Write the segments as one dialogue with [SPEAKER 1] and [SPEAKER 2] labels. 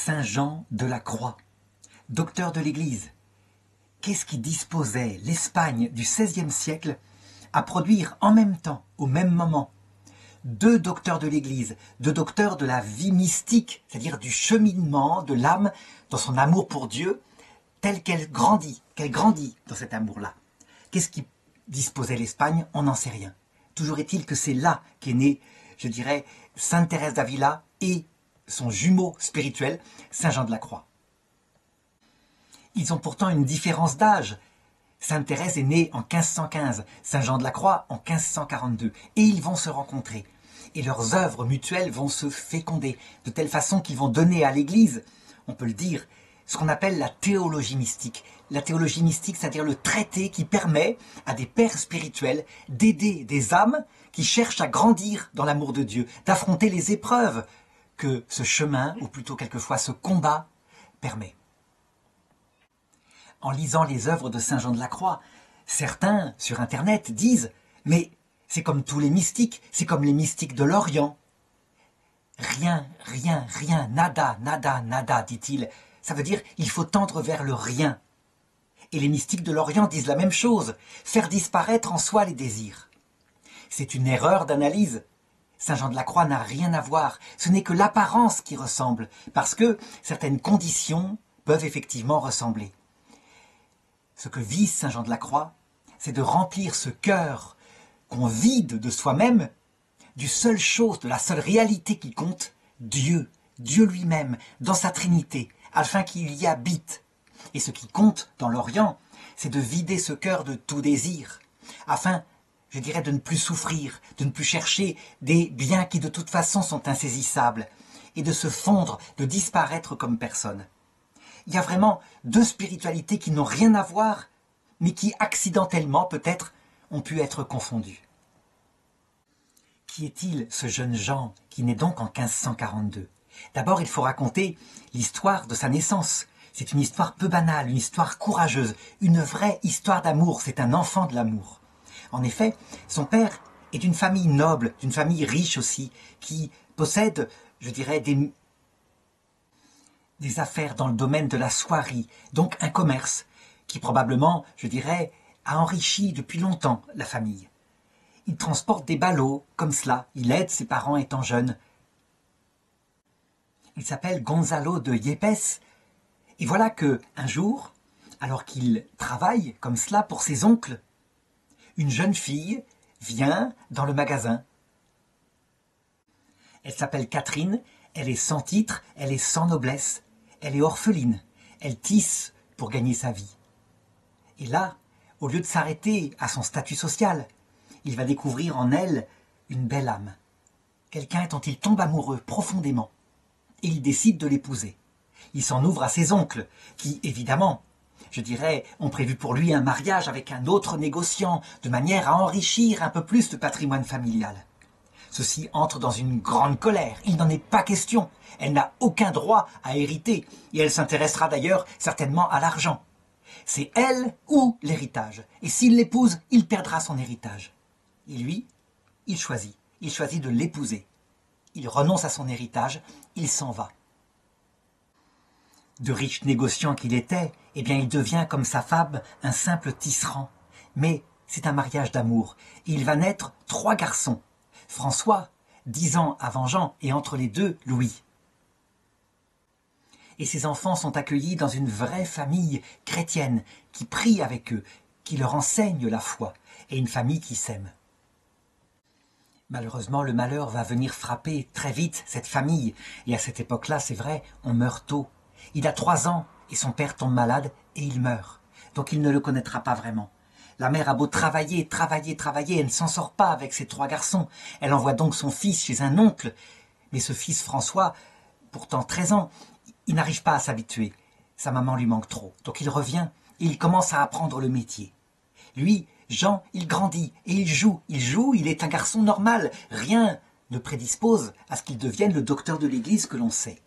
[SPEAKER 1] Saint Jean de la Croix, docteur de l'Église. Qu'est-ce qui disposait l'Espagne du XVIe siècle à produire en même temps, au même moment, deux docteurs de l'Église, deux docteurs de la vie mystique, c'est-à-dire du cheminement de l'âme dans son amour pour Dieu, tel qu'elle grandit dans cet amour-là. Qu'est-ce qui disposait l'Espagne? On n'en sait rien. Toujours est-il que c'est là qu'est née, je dirais, Sainte Thérèse d'Avila et son jumeau spirituel, Saint Jean de la Croix. Ils ont pourtant une différence d'âge. Sainte Thérèse est née en 1515, Saint Jean de la Croix en 1542, et ils vont se rencontrer. Et leurs œuvres mutuelles vont se féconder, de telle façon qu'ils vont donner à l'Église, on peut le dire, ce qu'on appelle la théologie mystique. La théologie mystique, c'est-à-dire le traité qui permet à des pères spirituels d'aider des âmes qui cherchent à grandir dans l'amour de Dieu, d'affronter les épreuves que ce chemin, ou plutôt quelquefois ce combat, permet. En lisant les œuvres de Saint Jean de la Croix, certains, sur Internet, disent « Mais c'est comme tous les mystiques, c'est comme les mystiques de l'Orient. » Rien, nada, dit-il. Ça veut dire il faut tendre vers le rien. Et les mystiques de l'Orient disent la même chose, faire disparaître en soi les désirs. C'est une erreur d'analyse. Saint Jean de la Croix n'a rien à voir. Ce n'est que l'apparence qui ressemble, parce que certaines conditions peuvent effectivement ressembler. Ce que vise Saint Jean de la Croix, c'est de remplir ce cœur qu'on vide de soi-même, du seule chose, de la seule réalité qui compte, Dieu, Dieu lui-même, dans sa Trinité, afin qu'il y habite. Et ce qui compte dans l'Orient, c'est de vider ce cœur de tout désir, afin, je dirais, de ne plus souffrir, de ne plus chercher des biens qui de toute façon sont insaisissables, et de se fondre, de disparaître comme personne. Il y a vraiment deux spiritualités qui n'ont rien à voir, mais qui accidentellement, peut-être, ont pu être confondues. Qui est-il, ce jeune Jean, qui naît donc en 1542? D'abord, il faut raconter l'histoire de sa naissance. C'est une histoire peu banale, une histoire courageuse, une vraie histoire d'amour. C'est un enfant de l'amour. En effet, son père est d'une famille noble, d'une famille riche aussi, qui possède, je dirais, des affaires dans le domaine de la soierie, donc un commerce qui probablement, je dirais, a enrichi depuis longtemps la famille. Il transporte des ballots comme cela, il aide ses parents étant jeunes. Il s'appelle Gonzalo de Yepes, et voilà que un jour, alors qu'il travaille comme cela pour ses oncles, une jeune fille vient dans le magasin. Elle s'appelle Catherine, elle est sans titre, elle est sans noblesse, elle est orpheline, elle tisse pour gagner sa vie. Et là, au lieu de s'arrêter à son statut social, il va découvrir en elle une belle âme, quelqu'un dont il tombe amoureux profondément, et il décide de l'épouser. Il s'en ouvre à ses oncles, qui, évidemment, je dirais, ont prévu pour lui un mariage avec un autre négociant, de manière à enrichir un peu plus le patrimoine familial. Ceci entre dans une grande colère. Il n'en est pas question. Elle n'a aucun droit à hériter, et elle s'intéressera d'ailleurs certainement à l'argent. C'est elle ou l'héritage. Et s'il l'épouse, il perdra son héritage. Et lui, il choisit de l'épouser. Il renonce à son héritage, il s'en va. De riche négociant qu'il était, eh bien il devient comme sa femme un simple tisserand. Mais c'est un mariage d'amour, et il va naître 3 garçons. François, 10 ans avant Jean, et entre les deux, Louis. Et ces enfants sont accueillis dans une vraie famille chrétienne, qui prie avec eux, qui leur enseigne la foi, et une famille qui s'aime. Malheureusement, le malheur va venir frapper très vite cette famille, et à cette époque-là, c'est vrai, on meurt tôt. Il a 3 ans, et son père tombe malade, et il meurt. Donc il ne le connaîtra pas vraiment. La mère a beau travailler, elle ne s'en sort pas avec ses 3 garçons. Elle envoie donc son fils chez un oncle. Mais ce fils François, pourtant 13 ans, il n'arrive pas à s'habituer. Sa maman lui manque trop. Donc il revient et il commence à apprendre le métier. Lui, Jean, il grandit et il joue, il est un garçon normal. Rien ne prédispose à ce qu'il devienne le docteur de l'église que l'on sait.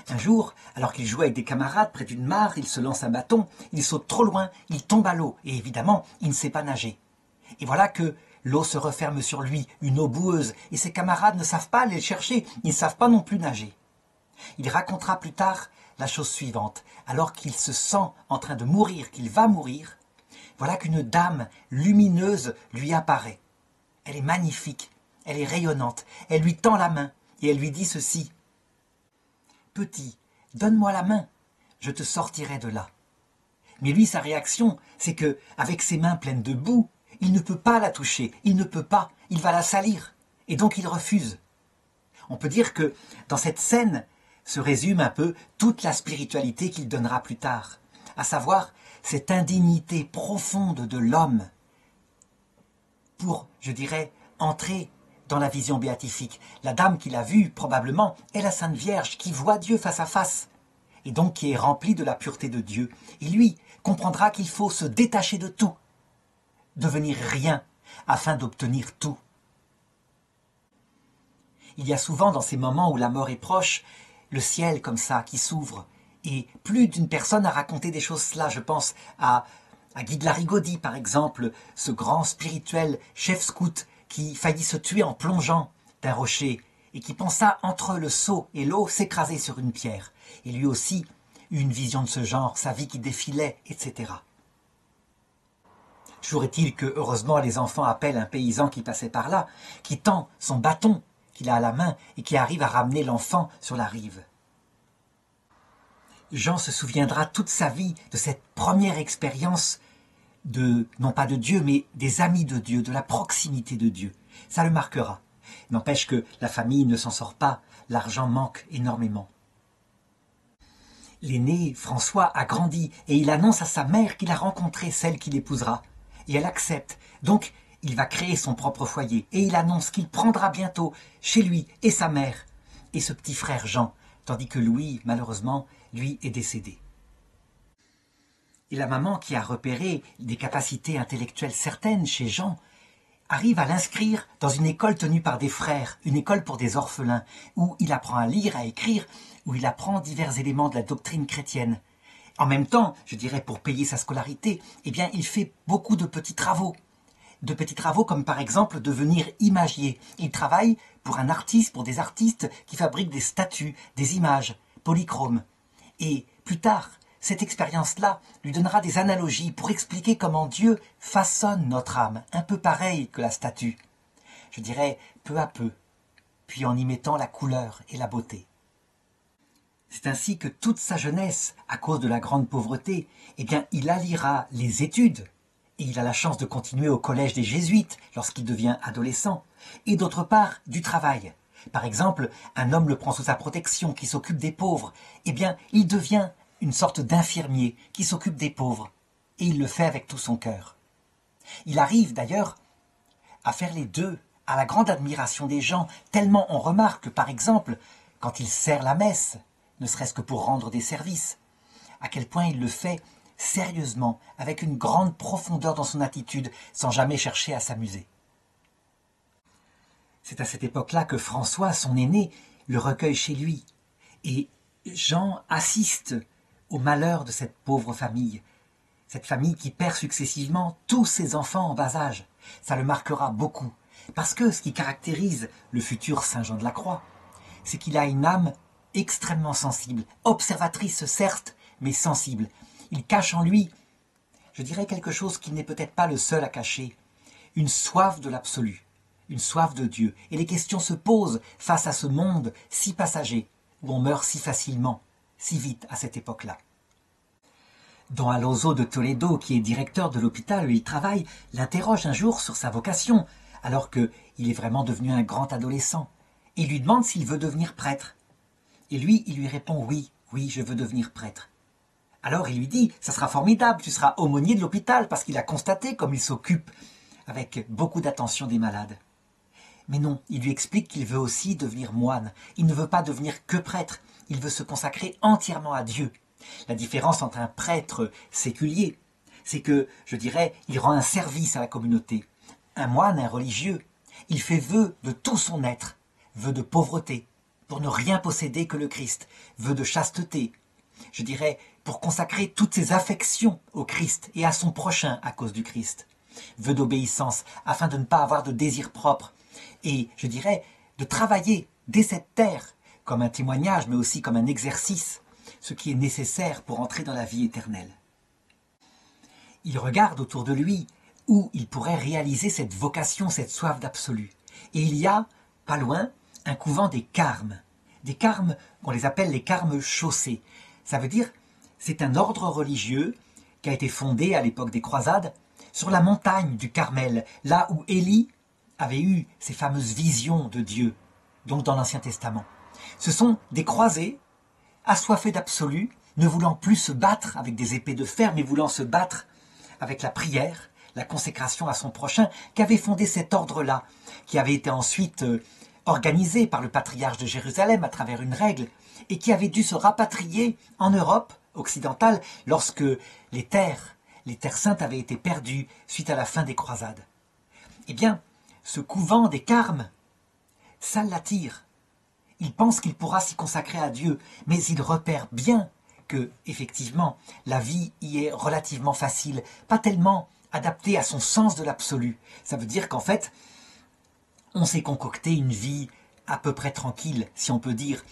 [SPEAKER 1] Un jour, alors qu'il joue avec des camarades près d'une mare, il se lance un bâton, il saute trop loin, il tombe à l'eau, et évidemment, il ne sait pas nager. Et voilà que l'eau se referme sur lui, une eau boueuse, et ses camarades ne savent pas aller le chercher, ils ne savent pas non plus nager. Il racontera plus tard la chose suivante. Alors qu'il se sent en train de mourir, qu'il va mourir, voilà qu'une dame lumineuse lui apparaît. Elle est magnifique, elle est rayonnante, elle lui tend la main et elle lui dit ceci. « Petit, donne-moi la main, je te sortirai de là. » Mais lui, sa réaction, c'est que, avec ses mains pleines de boue, il ne peut pas la toucher, il ne peut pas, il va la salir, et donc il refuse. On peut dire que dans cette scène se résume un peu toute la spiritualité qu'il donnera plus tard, à savoir cette indignité profonde de l'homme pour, je dirais, entrer dans la vision béatifique. La dame qu'il a vue, probablement, est la Sainte Vierge qui voit Dieu face à face, et donc qui est remplie de la pureté de Dieu. Et lui comprendra qu'il faut se détacher de tout, devenir rien, afin d'obtenir tout. Il y a souvent dans ces moments où la mort est proche, le ciel comme ça qui s'ouvre. Et plus d'une personne a raconté des choses là. Je pense à Guy de Larigaudy par exemple, ce grand spirituel chef scout qui faillit se tuer en plongeant d'un rocher et qui pensa entre le seau et l'eau s'écraser sur une pierre. Et lui aussi eut une vision de ce genre, sa vie qui défilait, etc. Toujours est-il que heureusement les enfants appellent un paysan qui passait par là, qui tend son bâton qu'il a à la main et qui arrive à ramener l'enfant sur la rive. Jean se souviendra toute sa vie de cette première expérience non pas de Dieu, mais des amis de Dieu, de la proximité de Dieu. Ça le marquera. N'empêche que la famille ne s'en sort pas, l'argent manque énormément. L'aîné, François, a grandi et il annonce à sa mère qu'il a rencontré celle qu'il épousera. Et elle accepte. Donc, il va créer son propre foyer et il annonce qu'il prendra bientôt chez lui et sa mère et ce petit frère Jean, tandis que Louis, malheureusement, lui est décédé. Et la maman qui a repéré des capacités intellectuelles certaines chez Jean arrive à l'inscrire dans une école tenue par des frères, une école pour des orphelins, où il apprend à lire, à écrire, où il apprend divers éléments de la doctrine chrétienne. En même temps, je dirais pour payer sa scolarité, eh bien il fait beaucoup de petits travaux. De petits travaux comme par exemple devenir imagier. Il travaille pour un artiste, pour des artistes qui fabriquent des statues, des images, polychromes. Et plus tard, cette expérience-là lui donnera des analogies pour expliquer comment Dieu façonne notre âme, un peu pareil que la statue. Je dirais peu à peu, puis en y mettant la couleur et la beauté. C'est ainsi que toute sa jeunesse, à cause de la grande pauvreté, eh bien, il alliera les études, et il a la chance de continuer au collège des Jésuites lorsqu'il devient adolescent, et d'autre part, du travail. Par exemple, un homme le prend sous sa protection, qui s'occupe des pauvres, eh bien, il devient une sorte d'infirmier qui s'occupe des pauvres, et il le fait avec tout son cœur. Il arrive d'ailleurs à faire les deux, à la grande admiration des gens, tellement on remarque, par exemple, quand il sert la messe, ne serait-ce que pour rendre des services, à quel point il le fait sérieusement, avec une grande profondeur dans son attitude, sans jamais chercher à s'amuser. C'est à cette époque-là que François, son aîné, le recueille chez lui, et Jean assiste au malheur de cette pauvre famille, cette famille qui perd successivement tous ses enfants en bas âge. Ça le marquera beaucoup, parce que ce qui caractérise le futur Saint Jean de la Croix, c'est qu'il a une âme extrêmement sensible, observatrice certes, mais sensible. Il cache en lui, je dirais quelque chose qu'il n'est peut-être pas le seul à cacher, une soif de l'absolu, une soif de Dieu. Et les questions se posent face à ce monde si passager, où on meurt si facilement, si vite à cette époque-là. Don Alonso de Toledo, qui est directeur de l'hôpital où il travaille, l'interroge un jour sur sa vocation, alors qu'il est vraiment devenu un grand adolescent, et lui demande s'il veut devenir prêtre. Et lui, il lui répond « Oui, oui, je veux devenir prêtre ». Alors il lui dit « Ça sera formidable, tu seras aumônier de l'hôpital » parce qu'il a constaté comme il s'occupe avec beaucoup d'attention des malades. Mais non, il lui explique qu'il veut aussi devenir moine. Il ne veut pas devenir que prêtre, il veut se consacrer entièrement à Dieu. La différence entre un prêtre séculier, c'est que, je dirais, il rend un service à la communauté. Un moine, un religieux, il fait vœu de tout son être, vœu de pauvreté, pour ne rien posséder que le Christ, vœu de chasteté, je dirais, pour consacrer toutes ses affections au Christ et à son prochain à cause du Christ, vœu d'obéissance, afin de ne pas avoir de désir propre, et, je dirais, de travailler dès cette terre comme un témoignage, mais aussi comme un exercice, ce qui est nécessaire pour entrer dans la vie éternelle. Il regarde autour de lui où il pourrait réaliser cette vocation, cette soif d'absolu. Et il y a, pas loin, un couvent des Carmes. Des Carmes, on les appelle les Carmes chaussés. Ça veut dire, c'est un ordre religieux qui a été fondé à l'époque des croisades sur la montagne du Carmel, là où Élie avait eu ses fameuses visions de Dieu, donc dans l'Ancien Testament. Ce sont des croisés, assoiffés d'absolu, ne voulant plus se battre avec des épées de fer, mais voulant se battre avec la prière, la consécration à son prochain, qui avait fondé cet ordre-là, qui avait été ensuite organisé par le patriarche de Jérusalem à travers une règle, et qui avait dû se rapatrier en Europe occidentale lorsque les terres saintes avaient été perdues suite à la fin des croisades. Eh bien, ce couvent des Carmes, ça l'attire. Il pense qu'il pourra s'y consacrer à Dieu, mais il repère bien que, effectivement, la vie y est relativement facile, pas tellement adaptée à son sens de l'absolu. Ça veut dire qu'en fait, on s'est concocté une vie à peu près tranquille, si on peut dire.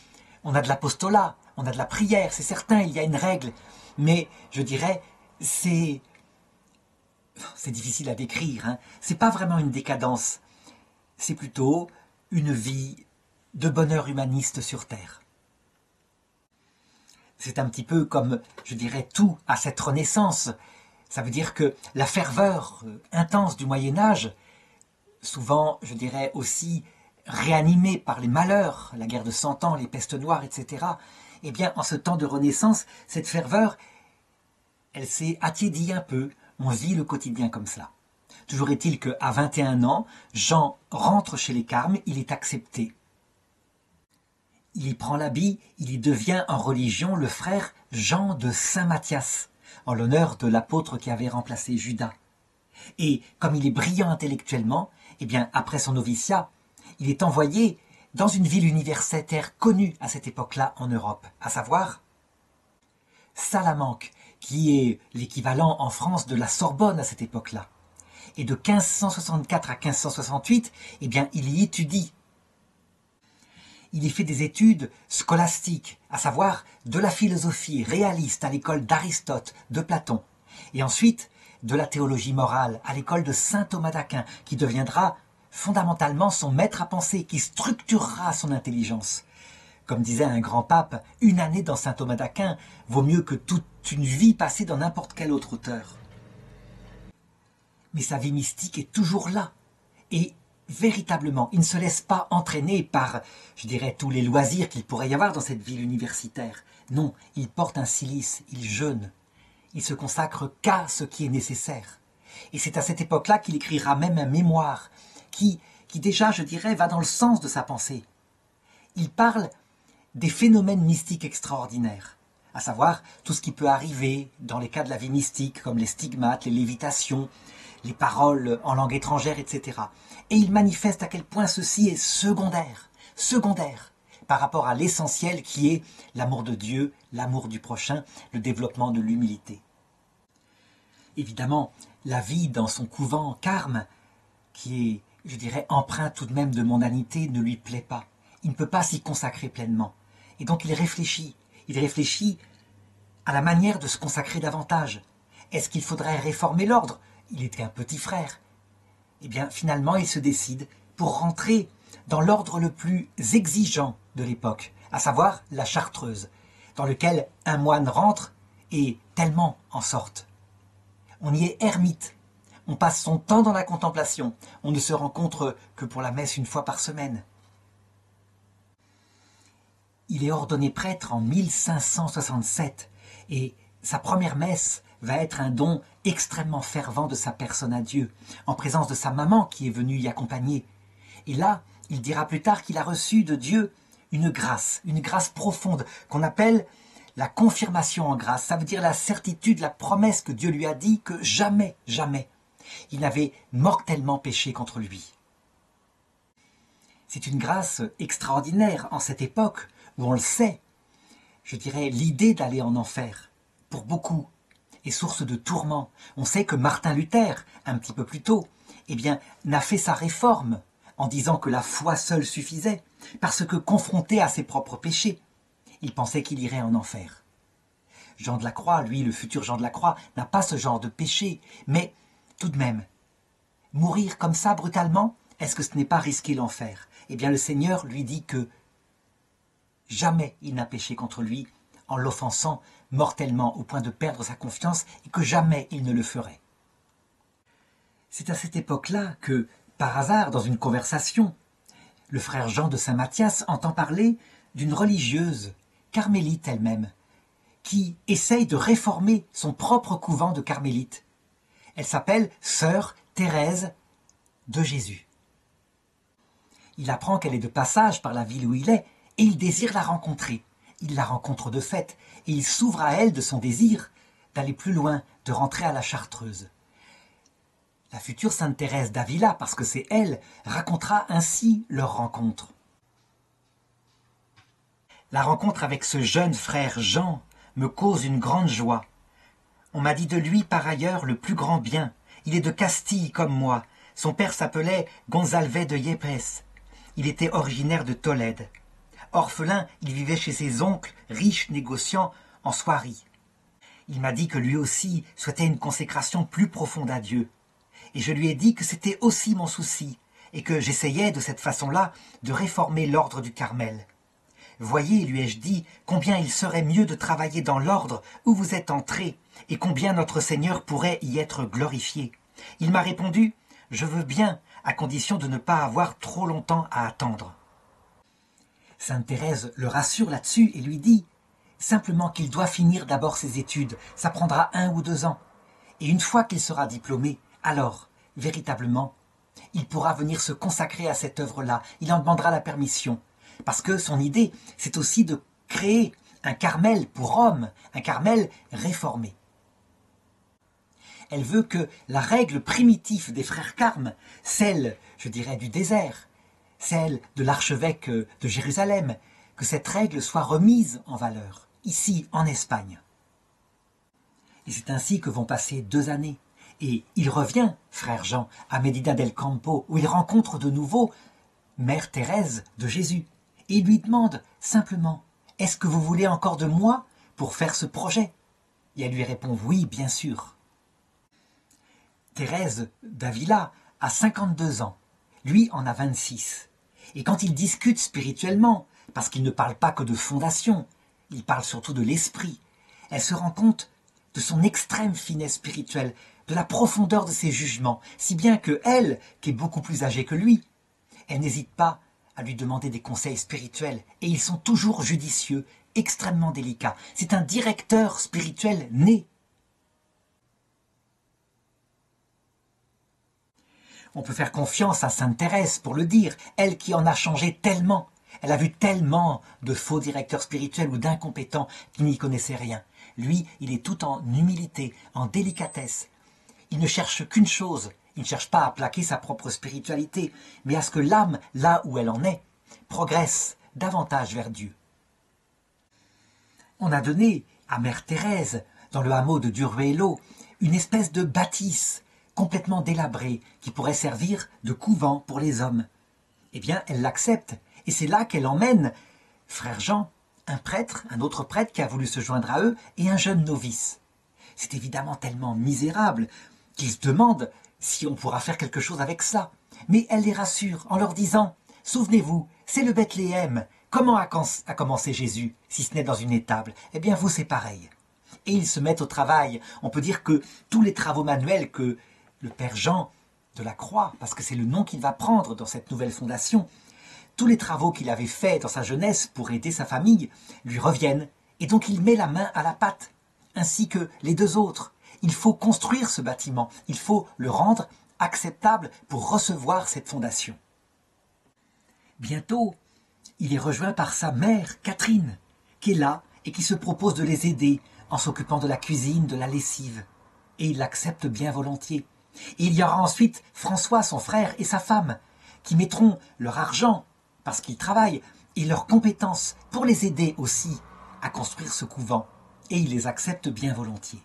[SPEAKER 1] On a de l'apostolat, on a de la prière, c'est certain, il y a une règle, mais je dirais, c'est difficile à décrire, hein. C'est pas vraiment une décadence, c'est plutôt une vie de bonheur humaniste sur terre. C'est un petit peu comme, je dirais, tout à cette renaissance. Ça veut dire que la ferveur intense du Moyen-Âge, souvent, je dirais aussi réanimée par les malheurs, la guerre de 100 ans, les pestes noires, etc., eh bien, en ce temps de renaissance, cette ferveur, elle s'est attiédie un peu. On vit le quotidien comme cela. Toujours est-il qu'à 21 ans, Jean rentre chez les Carmes, il est accepté. Il y prend l'habit, il y devient en religion le frère Jean de Saint-Matthias, en l'honneur de l'apôtre qui avait remplacé Judas. Et comme il est brillant intellectuellement, eh bien, après son noviciat, il est envoyé dans une ville universitaire connue à cette époque-là en Europe, à savoir Salamanque, qui est l'équivalent en France de la Sorbonne à cette époque-là. Et de 1564 à 1568, eh bien, il y étudie. Il y fait des études scolastiques, à savoir de la philosophie réaliste à l'école d'Aristote, de Platon, et ensuite de la théologie morale à l'école de saint Thomas d'Aquin, qui deviendra fondamentalement son maître à penser, qui structurera son intelligence. Comme disait un grand pape, une année dans saint Thomas d'Aquin vaut mieux que toute une vie passée dans n'importe quel autre auteur. Mais sa vie mystique est toujours là. Et véritablement, il ne se laisse pas entraîner par, je dirais, tous les loisirs qu'il pourrait y avoir dans cette ville universitaire. Non, il porte un cilice, il jeûne. Il se consacre qu'à ce qui est nécessaire. Et c'est à cette époque-là qu'il écrira même un mémoire qui déjà, je dirais, va dans le sens de sa pensée. Il parle des phénomènes mystiques extraordinaires, à savoir tout ce qui peut arriver dans les cas de la vie mystique, comme les stigmates, les lévitations, les paroles en langue étrangère, etc. Et il manifeste à quel point ceci est secondaire par rapport à l'essentiel qui est l'amour de Dieu, l'amour du prochain, le développement de l'humilité. Évidemment, la vie dans son couvent Carme, qui est, je dirais, empreinte tout de même de mondanité, ne lui plaît pas. Il ne peut pas s'y consacrer pleinement. Et donc il réfléchit à la manière de se consacrer davantage. Est-ce qu'il faudrait réformer l'ordre? Il était un petit frère. Eh bien, finalement, il se décide pour rentrer dans l'ordre le plus exigeant de l'époque, à savoir la chartreuse, dans lequel un moine rentre et tellement en sorte. On y est ermite, on passe son temps dans la contemplation, on ne se rencontre que pour la messe une fois par semaine. Il est ordonné prêtre en 1567 et sa première messe va être un don extrêmement fervent de sa personne à Dieu, en présence de sa maman qui est venue y accompagner. Et là, il dira plus tard qu'il a reçu de Dieu une grâce profonde, qu'on appelle la confirmation en grâce. Ça veut dire la certitude, la promesse que Dieu lui a dit que jamais, jamais, il n'avait mortellement péché contre lui. C'est une grâce extraordinaire en cette époque où on le sait. Je dirais l'idée d'aller en enfer, pour beaucoup, est source de tourments. On sait que Martin Luther, un petit peu plus tôt, n'a fait sa réforme en disant que la foi seule suffisait. parce que confronté à ses propres péchés, il pensait qu'il irait en enfer. Jean de la Croix, lui, le futur Jean de la Croix, n'a pas ce genre de péché, mais tout de même, mourir comme ça brutalement, est-ce que ce n'est pas risquer l'enfer? Eh bien le Seigneur lui dit que jamais il n'a péché contre lui en l'offensant mortellement au point de perdre sa confiance et que jamais il ne le ferait. C'est à cette époque-là que, par hasard, dans une conversation, le frère Jean de Saint-Matthias entend parler d'une religieuse, carmélite elle-même, qui essaye de réformer son propre couvent de carmélites. Elle s'appelle Sœur Thérèse de Jésus. Il apprend qu'elle est de passage par la ville où il est et il désire la rencontrer. Il la rencontre de fait et il s'ouvre à elle de son désir d'aller plus loin, de rentrer à la Chartreuse. La future Sainte Thérèse d'Avila, parce que c'est elle, racontera ainsi leur rencontre. La rencontre avec ce jeune frère Jean me cause une grande joie. On m'a dit de lui par ailleurs le plus grand bien. Il est de Castille comme moi. Son père s'appelait Gonzalvet de Yepes. Il était originaire de Tolède. Orphelin, il vivait chez ses oncles, riches négociants en soieries. Il m'a dit que lui aussi souhaitait une consécration plus profonde à Dieu. Et je lui ai dit que c'était aussi mon souci, et que j'essayais de cette façon-là de réformer l'ordre du Carmel. Voyez, lui ai-je dit, combien il serait mieux de travailler dans l'ordre où vous êtes entré, et combien notre Seigneur pourrait y être glorifié. Il m'a répondu, je veux bien, à condition de ne pas avoir trop longtemps à attendre. Sainte Thérèse le rassure là-dessus et lui dit simplement qu'il doit finir d'abord ses études, ça prendra 1 ou 2 ans. Et une fois qu'il sera diplômé, alors, véritablement, il pourra venir se consacrer à cette œuvre-là, il en demandera la permission. Parce que son idée, c'est aussi de créer un Carmel pour Rome, un Carmel réformé. Elle veut que la règle primitive des frères Carmes, celle, je dirais, du désert, celle de l'archevêque de Jérusalem, que cette règle soit remise en valeur, ici en Espagne. Et c'est ainsi que vont passer 2 années. Et il revient, frère Jean, à Medina del Campo, où il rencontre de nouveau Mère Thérèse de Jésus. Et il lui demande simplement « Est-ce que vous voulez encore de moi pour faire ce projet ?» Et elle lui répond « Oui, bien sûr. » Thérèse d'Avila a 52 ans, lui en a 26. Et quand ils discutent spirituellement, parce qu'ils ne parlent pas que de fondation, ils parlent surtout de l'esprit, elle se rend compte de son extrême finesse spirituelle, de la profondeur de ses jugements, si bien que elle, qui est beaucoup plus âgée que lui, elle n'hésite pas à lui demander des conseils spirituels, et ils sont toujours judicieux, extrêmement délicats. C'est un directeur spirituel né. On peut faire confiance à Sainte Thérèse pour le dire, elle qui en a changé tellement. Elle a vu tellement de faux directeurs spirituels ou d'incompétents qui n'y connaissaient rien. Lui, il est tout en humilité, en délicatesse. Il ne cherche qu'une chose, il ne cherche pas à plaquer sa propre spiritualité, mais à ce que l'âme, là où elle en est, progresse davantage vers Dieu. On a donné à Mère Thérèse, dans le hameau de Duruelo, une espèce de bâtisse complètement délabrée qui pourrait servir de couvent pour les hommes. Eh bien, elle l'accepte, et c'est là qu'elle emmène frère Jean, un prêtre, un autre prêtre qui a voulu se joindre à eux, et un jeune novice. C'est évidemment tellement misérable qu'ils se demandent si on pourra faire quelque chose avec ça. Mais elle les rassure en leur disant « Souvenez-vous, c'est le Bethléem. Comment a commencé Jésus, si ce n'est dans une étable? Eh bien, vous, c'est pareil. » Et ils se mettent au travail. On peut dire que tous les travaux manuels que le père Jean de la Croix, parce que c'est le nom qu'il va prendre dans cette nouvelle fondation, tous les travaux qu'il avait faits dans sa jeunesse pour aider sa famille lui reviennent. Et donc il met la main à la pâte, ainsi que les 2 autres. Il faut construire ce bâtiment, il faut le rendre acceptable pour recevoir cette fondation. Bientôt, il est rejoint par sa mère, Catherine, qui est là et qui se propose de les aider en s'occupant de la cuisine, de la lessive. Et il l'accepte bien volontiers. Et il y aura ensuite François, son frère, et sa femme, qui mettront leur argent, parce qu'ils travaillent, et leurs compétences pour les aider aussi à construire ce couvent. Et il les accepte bien volontiers.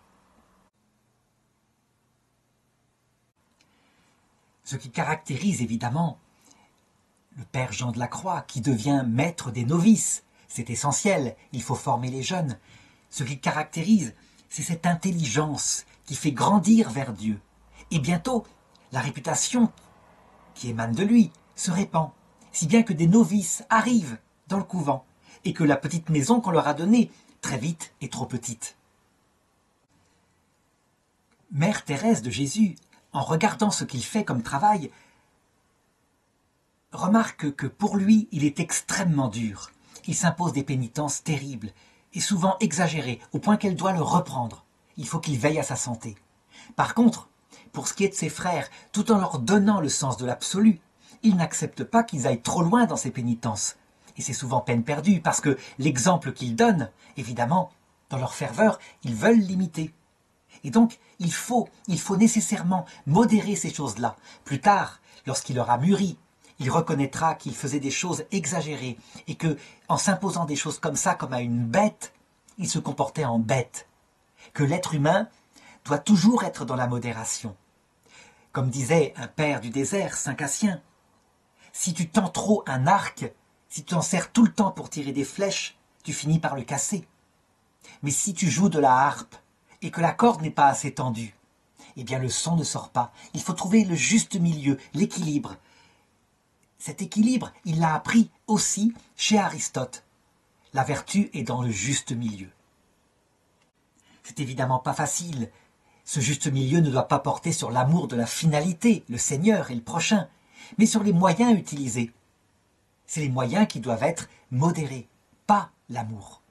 [SPEAKER 1] Ce qui caractérise évidemment le père Jean de la Croix qui devient maître des novices. C'est essentiel, il faut former les jeunes. Ce qui caractérise, c'est cette intelligence qui fait grandir vers Dieu. Et bientôt, la réputation qui émane de lui se répand, si bien que des novices arrivent dans le couvent et que la petite maison qu'on leur a donnée, très vite, est trop petite. Mère Thérèse de Jésus, en regardant ce qu'il fait comme travail, remarque que pour lui, il est extrêmement dur. Il s'impose des pénitences terribles et souvent exagérées, au point qu'elle doit le reprendre. Il faut qu'il veille à sa santé. Par contre, pour ce qui est de ses frères, tout en leur donnant le sens de l'absolu, il n'accepte pas qu'ils aillent trop loin dans ces pénitences. Et c'est souvent peine perdue, parce que l'exemple qu'ils donnent, évidemment, dans leur ferveur, ils veulent l'imiter. Et donc, il faut nécessairement modérer ces choses-là. Plus tard, lorsqu'il aura mûri, il reconnaîtra qu'il faisait des choses exagérées et que, en s'imposant des choses comme ça, comme à une bête, il se comportait en bête. Que l'être humain doit toujours être dans la modération. Comme disait un père du désert, Saint Cassien, si tu tends trop un arc, si tu t'en sers tout le temps pour tirer des flèches, tu finis par le casser. Mais si tu joues de la harpe et que la corde n'est pas assez tendue, eh bien le son ne sort pas. Il faut trouver le juste milieu, l'équilibre. Cet équilibre, il l'a appris aussi chez Aristote. La vertu est dans le juste milieu. C'est évidemment pas facile. Ce juste milieu ne doit pas porter sur l'amour de la finalité, le Seigneur et le prochain, mais sur les moyens utilisés. C'est les moyens qui doivent être modérés, pas l'amour.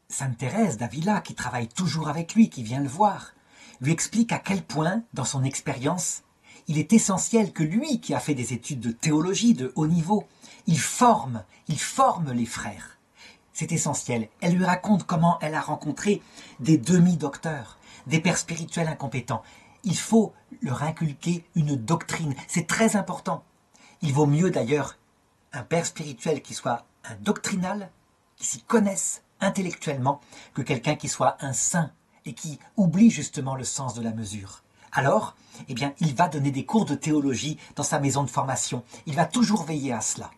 [SPEAKER 1] Sainte Thérèse d'Avila, qui travaille toujours avec lui, qui vient le voir, lui explique à quel point, dans son expérience, il est essentiel que lui, qui a fait des études de théologie de haut niveau, il forme les frères. C'est essentiel. Elle lui raconte comment elle a rencontré des demi-docteurs, des pères spirituels incompétents. Il faut leur inculquer une doctrine. C'est très important. Il vaut mieux d'ailleurs un père spirituel qui soit un doctrinal, qui s'y connaisse intellectuellement, que quelqu'un qui soit un saint et qui oublie justement le sens de la mesure. Alors, eh bien, il va donner des cours de théologie dans sa maison de formation. Il va toujours veiller à cela.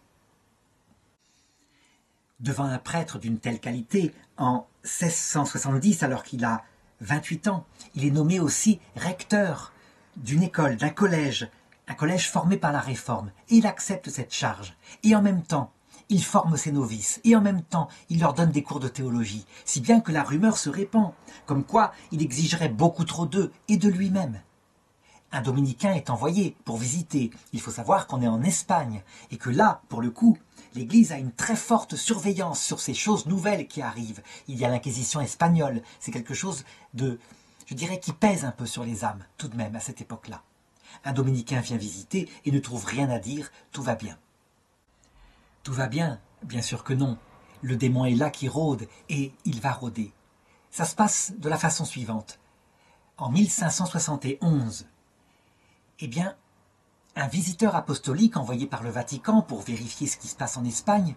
[SPEAKER 1] Devant un prêtre d'une telle qualité, en 1670, alors qu'il a 28 ans, il est nommé aussi recteur d'une école, d'un collège, un collège formé par la Réforme. Et il accepte cette charge. Et en même temps, il forme ses novices. Et en même temps, il leur donne des cours de théologie. Si bien que la rumeur se répand, comme quoi il exigerait beaucoup trop d'eux et de lui-même. Un dominicain est envoyé pour visiter. Il faut savoir qu'on est en Espagne et que là, pour le coup, l'Église a une très forte surveillance sur ces choses nouvelles qui arrivent. Il y a l'Inquisition espagnole. C'est quelque chose de, je dirais, qui pèse un peu sur les âmes, tout de même, à cette époque-là. Un dominicain vient visiter et ne trouve rien à dire, tout va bien. Tout va bien, bien sûr que non. Le démon est là qui rôde et il va rôder. Ça se passe de la façon suivante. En 1571, eh bien, un visiteur apostolique envoyé par le Vatican pour vérifier ce qui se passe en Espagne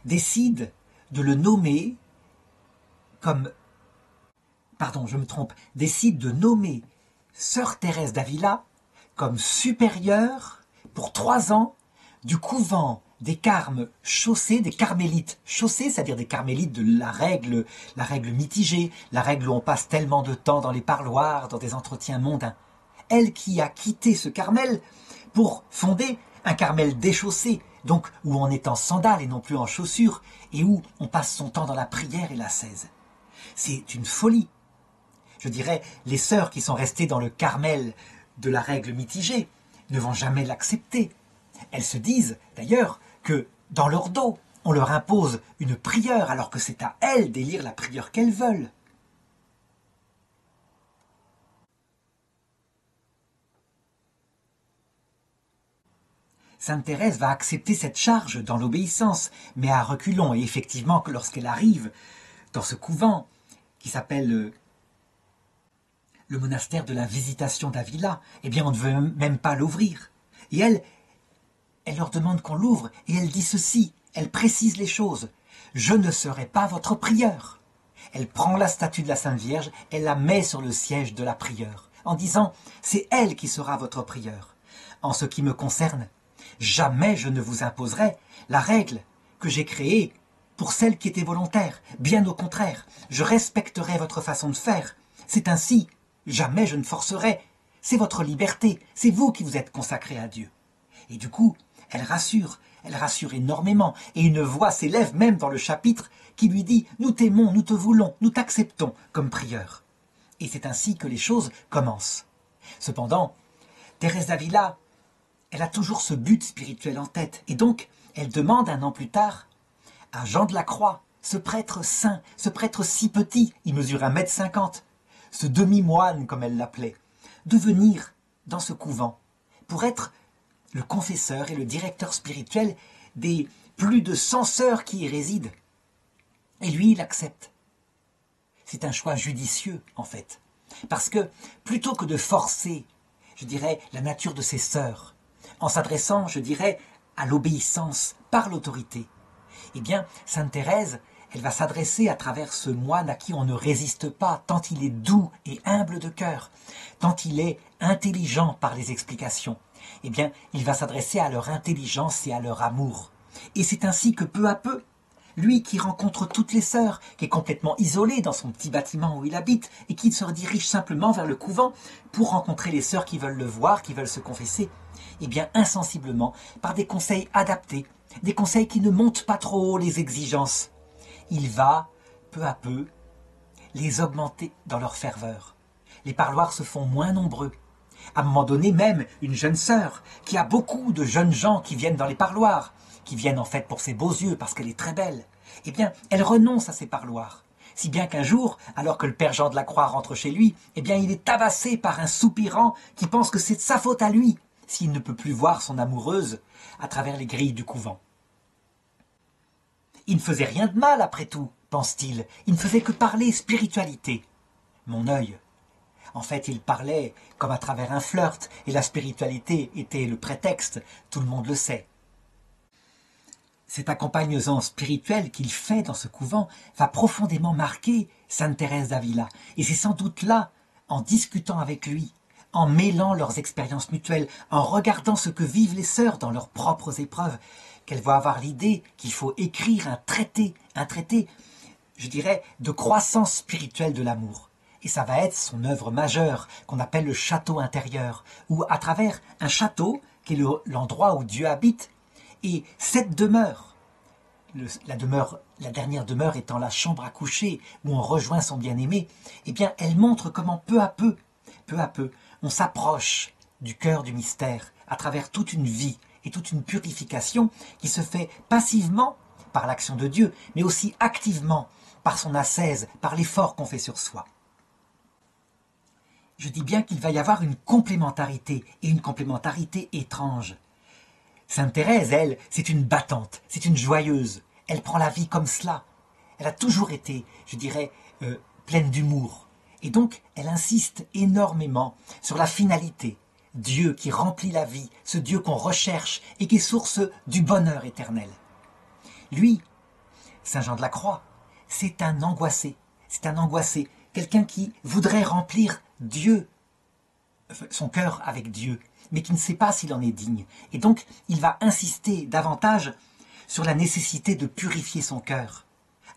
[SPEAKER 1] décide de le nommer comme... Pardon, je me trompe. Décide de nommer Sœur Thérèse d'Avila comme supérieure pour 3 ans du couvent des Carmes chaussés, des carmélites chaussés, c'est-à-dire des carmélites de la règle mitigée, la règle où on passe tellement de temps dans les parloirs, dans des entretiens mondains. Elle qui a quitté ce Carmel pour fonder un Carmel déchaussé, donc où on est en sandales et non plus en chaussures, et où on passe son temps dans la prière et l'ascèse. C'est une folie. Je dirais, les sœurs qui sont restées dans le Carmel de la règle mitigée ne vont jamais l'accepter. Elles se disent, d'ailleurs, que dans leur dos, on leur impose une prieure, alors que c'est à elles d'élire la prieure qu'elles veulent. Sainte Thérèse va accepter cette charge dans l'obéissance, mais à reculons. Et effectivement, que lorsqu'elle arrive dans ce couvent qui s'appelle le monastère de la Visitation d'Avila, eh bien on ne veut même pas l'ouvrir. Et elle leur demande qu'on l'ouvre, et elle dit ceci, elle précise les choses. « Je ne serai pas votre prieure ». Elle prend la statue de la Sainte Vierge, elle la met sur le siège de la prieure, en disant « C'est elle qui sera votre prieure. En ce qui me concerne, jamais je ne vous imposerai la règle que j'ai créée pour celle qui était volontaire. Bien au contraire, je respecterai votre façon de faire. C'est ainsi, jamais je ne forcerai. C'est votre liberté, c'est vous qui vous êtes consacré à Dieu. » Et du coup, elle rassure énormément. Et une voix s'élève même dans le chapitre qui lui dit « Nous t'aimons, nous te voulons, nous t'acceptons comme prieur. » Et c'est ainsi que les choses commencent. Cependant, Thérèse d'Avila, elle a toujours ce but spirituel en tête. Et donc, elle demande un an plus tard à Jean de la Croix, ce prêtre saint, ce prêtre si petit, il mesure 1,50 m, ce demi-moine comme elle l'appelait, de venir dans ce couvent pour être le confesseur et le directeur spirituel des plus de 100 sœurs qui y résident. Et lui, il accepte. C'est un choix judicieux, en fait. Parce que, plutôt que de forcer, je dirais, la nature de ses sœurs, en s'adressant, je dirais, à l'obéissance par l'autorité, eh bien, Sainte Thérèse, elle va s'adresser à travers ce moine à qui on ne résiste pas, tant il est doux et humble de cœur, tant il est intelligent par les explications. Eh bien, il va s'adresser à leur intelligence et à leur amour. Et c'est ainsi que peu à peu, lui qui rencontre toutes les sœurs, qui est complètement isolé dans son petit bâtiment où il habite, et qui se dirige simplement vers le couvent pour rencontrer les sœurs qui veulent le voir, qui veulent se confesser, eh bien, insensiblement, par des conseils adaptés, des conseils qui ne montent pas trop haut les exigences, il va, peu à peu, les augmenter dans leur ferveur. Les parloirs se font moins nombreux. À un moment donné, même, une jeune sœur, qui a beaucoup de jeunes gens qui viennent dans les parloirs, qui viennent en fait pour ses beaux yeux, parce qu'elle est très belle, eh bien, elle renonce à ces parloirs. Si bien qu'un jour, alors que le père Jean de la Croix rentre chez lui, eh bien, il est tabassé par un soupirant qui pense que c'est de sa faute à lui, s'il ne peut plus voir son amoureuse à travers les grilles du couvent. Il ne faisait rien de mal, après tout, pense-t-il. Il ne faisait que parler spiritualité. Mon œil. En fait, il parlait comme à travers un flirt, et la spiritualité était le prétexte, tout le monde le sait. Cet accompagnement spirituel qu'il fait dans ce couvent va profondément marquer Sainte Thérèse d'Avila. Et c'est sans doute là, en discutant avec lui, en mêlant leurs expériences mutuelles, en regardant ce que vivent les sœurs dans leurs propres épreuves, qu'elle va avoir l'idée qu'il faut écrire un traité, je dirais, de croissance spirituelle de l'amour. Et ça va être son œuvre majeure, qu'on appelle le château intérieur, où à travers un château, qui est l'endroit où Dieu habite, et cette demeure, la dernière demeure étant la chambre à coucher, où on rejoint son bien-aimé, eh bien, elle montre comment peu à peu, on s'approche du cœur du mystère, à travers toute une vie et toute une purification qui se fait passivement par l'action de Dieu, mais aussi activement par son ascèse, par l'effort qu'on fait sur soi. Je dis bien qu'il va y avoir une complémentarité, et une complémentarité étrange. Sainte Thérèse, elle, c'est une battante, c'est une joyeuse. Elle prend la vie comme cela. Elle a toujours été, je dirais, pleine d'humour. Et donc, elle insiste énormément sur la finalité. Dieu qui remplit la vie, ce Dieu qu'on recherche et qui est source du bonheur éternel. Lui, Saint Jean de la Croix, c'est un angoissé, quelqu'un qui voudrait remplir Dieu, son cœur avec Dieu, mais qui ne sait pas s'il en est digne. Et donc, il va insister davantage sur la nécessité de purifier son cœur,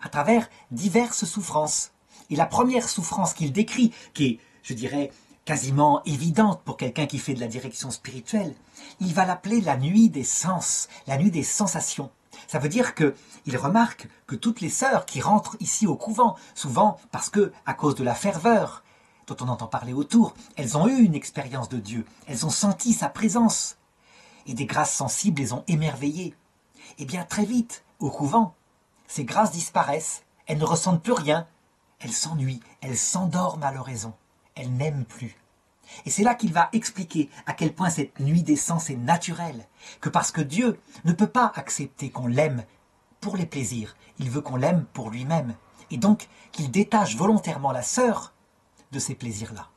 [SPEAKER 1] à travers diverses souffrances. Et la première souffrance qu'il décrit, qui est, je dirais, quasiment évidente pour quelqu'un qui fait de la direction spirituelle, il va l'appeler la nuit des sens, la nuit des sensations. Ça veut dire qu'il remarque que toutes les sœurs qui rentrent ici au couvent, souvent parce que, à cause de la ferveur dont on entend parler autour, elles ont eu une expérience de Dieu, elles ont senti sa présence, et des grâces sensibles les ont émerveillées. Et bien très vite, au couvent, ces grâces disparaissent, elles ne ressentent plus rien, elles s'ennuient, elles s'endorment à l'oraison, elles n'aiment plus. Et c'est là qu'il va expliquer à quel point cette nuit des sens est naturelle, que parce que Dieu ne peut pas accepter qu'on l'aime pour les plaisirs, il veut qu'on l'aime pour lui-même, et donc qu'il détache volontairement la sœur de ces plaisirs-là.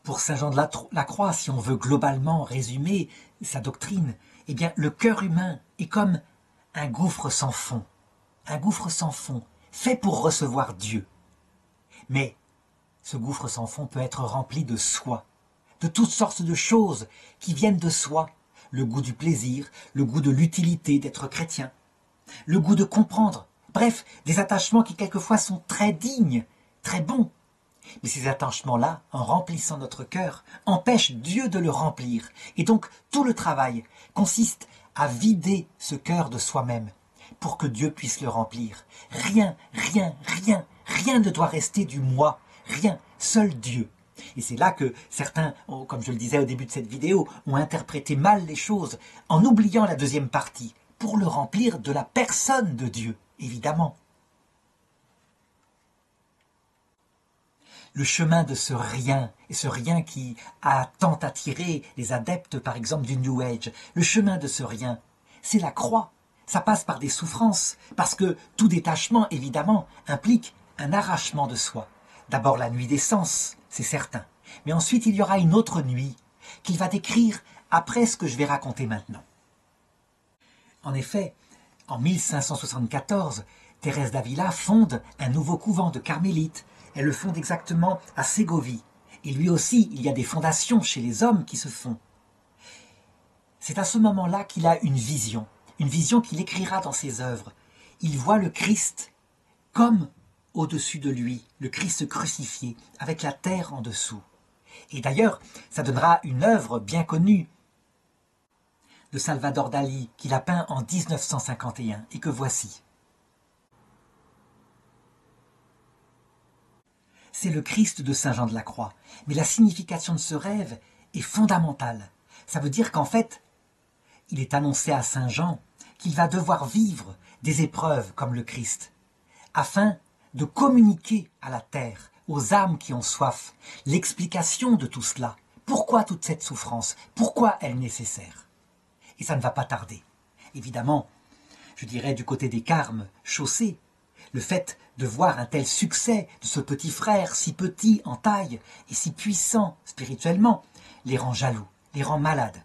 [SPEAKER 1] Pour Saint Jean de la Croix, si on veut globalement résumer sa doctrine, eh bien le cœur humain est comme un gouffre sans fond, fait pour recevoir Dieu. Mais Ce gouffre sans fond peut être rempli de soi, de toutes sortes de choses qui viennent de soi. Le goût du plaisir, le goût de l'utilité d'être chrétien, le goût de comprendre. Bref, des attachements qui quelquefois sont très dignes, très bons. Mais ces attachements-là, en remplissant notre cœur, empêchent Dieu de le remplir. Et donc, tout le travail consiste à vider ce cœur de soi-même pour que Dieu puisse le remplir. Rien, rien, rien, rien ne doit rester du moi. Rien, seul Dieu. Et c'est là que certains, comme je le disais au début de cette vidéo, ont interprété mal les choses en oubliant la deuxième partie, pour le remplir de la personne de Dieu, évidemment. Le chemin de ce rien, et ce rien qui a tant attiré les adeptes, par exemple, du New Age, le chemin de ce rien, c'est la croix. Ça passe par des souffrances, parce que tout détachement, évidemment, implique un arrachement de soi. D'abord la nuit des sens, c'est certain. Mais ensuite, il y aura une autre nuit qu'il va décrire après ce que je vais raconter maintenant. En effet, en 1574, Thérèse d'Avila fonde un nouveau couvent de carmélites. Elle le fonde exactement à Ségovie. Et lui aussi, il y a des fondations chez les hommes qui se font. C'est à ce moment-là qu'il a une vision qu'il écrira dans ses œuvres. Il voit le Christ comme au-dessus de lui, le Christ crucifié, avec la terre en dessous. Et d'ailleurs, ça donnera une œuvre bien connue de Salvador Dali, qu'il a peint en 1951, et que voici. C'est le Christ de Saint Jean de la Croix. Mais la signification de ce rêve est fondamentale. Ça veut dire qu'en fait, il est annoncé à Saint Jean qu'il va devoir vivre des épreuves comme le Christ, afin de communiquer à la terre, aux âmes qui ont soif, l'explication de tout cela. Pourquoi toute cette souffrance? Pourquoi elle est nécessaire? Et ça ne va pas tarder. Évidemment, je dirais du côté des carmes chaussés, le fait de voir un tel succès de ce petit frère, si petit en taille et si puissant spirituellement, les rend jaloux, les rend malades.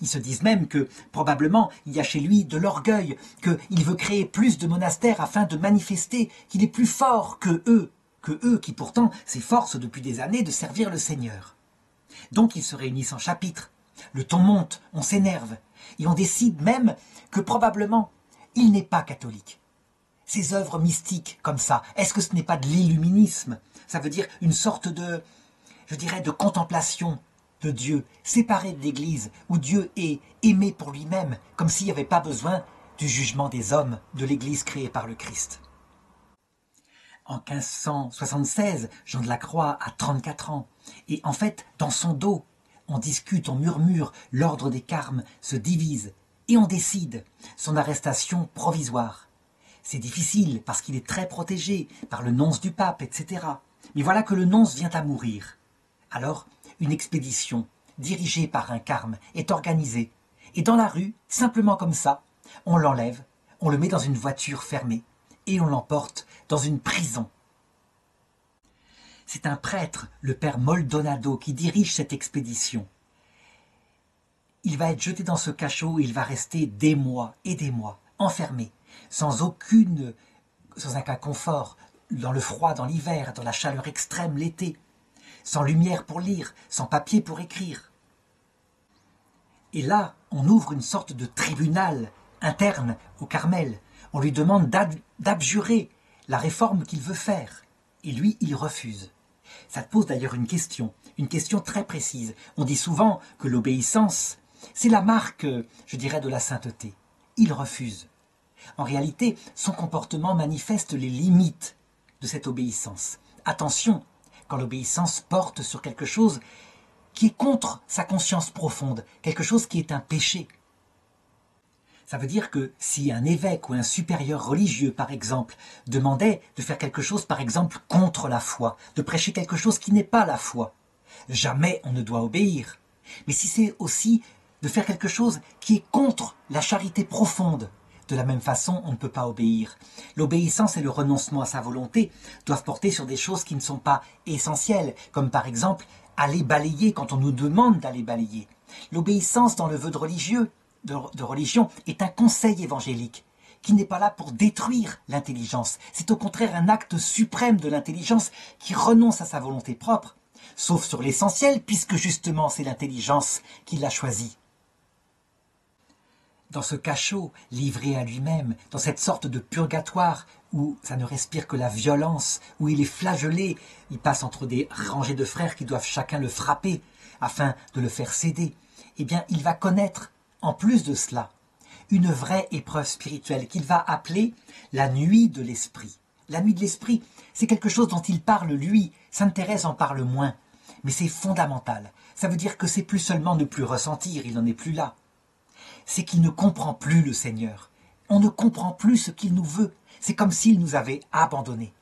[SPEAKER 1] Ils se disent même que, probablement, il y a chez lui de l'orgueil, qu'il veut créer plus de monastères afin de manifester qu'il est plus fort que eux qui pourtant s'efforcent depuis des années de servir le Seigneur. Donc ils se réunissent en chapitre. Le ton monte, on s'énerve, et on décide même que probablement il n'est pas catholique. Ces œuvres mystiques comme ça, est-ce que ce n'est pas de l'illuminisme? Ça veut dire une sorte de, je dirais, de contemplation de Dieu, séparé de l'Église, où Dieu est aimé pour lui-même, comme s'il n'y avait pas besoin du jugement des hommes, de l'Église créée par le Christ. En 1576, Jean de la Croix a 34 ans, et en fait, dans son dos, on discute, on murmure, l'ordre des carmes se divise, et on décide son arrestation provisoire. C'est difficile, parce qu'il est très protégé par le nonce du pape, etc. Mais voilà que le nonce vient à mourir. Alors, une expédition, dirigée par un carme, est organisée. Et dans la rue, simplement comme ça, on l'enlève, on le met dans une voiture fermée, et on l'emporte dans une prison. C'est un prêtre, le père Moldonado, qui dirige cette expédition. Il va être jeté dans ce cachot et il va rester des mois, enfermé, sans aucun confort, dans le froid, dans l'hiver, dans la chaleur extrême l'été, sans lumière pour lire, sans papier pour écrire. Et là, on ouvre une sorte de tribunal interne au Carmel. On lui demande d'abjurer la réforme qu'il veut faire. Et lui, il refuse. Ça pose d'ailleurs une question très précise. On dit souvent que l'obéissance, c'est la marque, je dirais, de la sainteté. Il refuse. En réalité, son comportement manifeste les limites de cette obéissance. Attention, quand l'obéissance porte sur quelque chose qui est contre sa conscience profonde, quelque chose qui est un péché. Ça veut dire que si un évêque ou un supérieur religieux, par exemple, demandait de faire quelque chose, par exemple, contre la foi, de prêcher quelque chose qui n'est pas la foi, jamais on ne doit obéir. Mais si c'est aussi de faire quelque chose qui est contre la charité profonde, de la même façon, on ne peut pas obéir. L'obéissance et le renoncement à sa volonté doivent porter sur des choses qui ne sont pas essentielles, comme par exemple aller balayer quand on nous demande d'aller balayer. L'obéissance dans le vœu de religion est un conseil évangélique qui n'est pas là pour détruire l'intelligence. C'est au contraire un acte suprême de l'intelligence qui renonce à sa volonté propre, sauf sur l'essentiel, puisque justement c'est l'intelligence qui l'a choisi. Dans ce cachot, livré à lui-même, dans cette sorte de purgatoire où ça ne respire que la violence, où il est flagellé, il passe entre des rangées de frères qui doivent chacun le frapper afin de le faire céder, eh bien il va connaître, en plus de cela, une vraie épreuve spirituelle qu'il va appeler la nuit de l'esprit. La nuit de l'esprit, c'est quelque chose dont il parle lui, Sainte Thérèse en parle moins, mais c'est fondamental. Ça veut dire que c'est plus seulement ne plus ressentir, il n'en est plus là. C'est qu'il ne comprend plus le Seigneur. On ne comprend plus ce qu'il nous veut. C'est comme s'il nous avait abandonnés.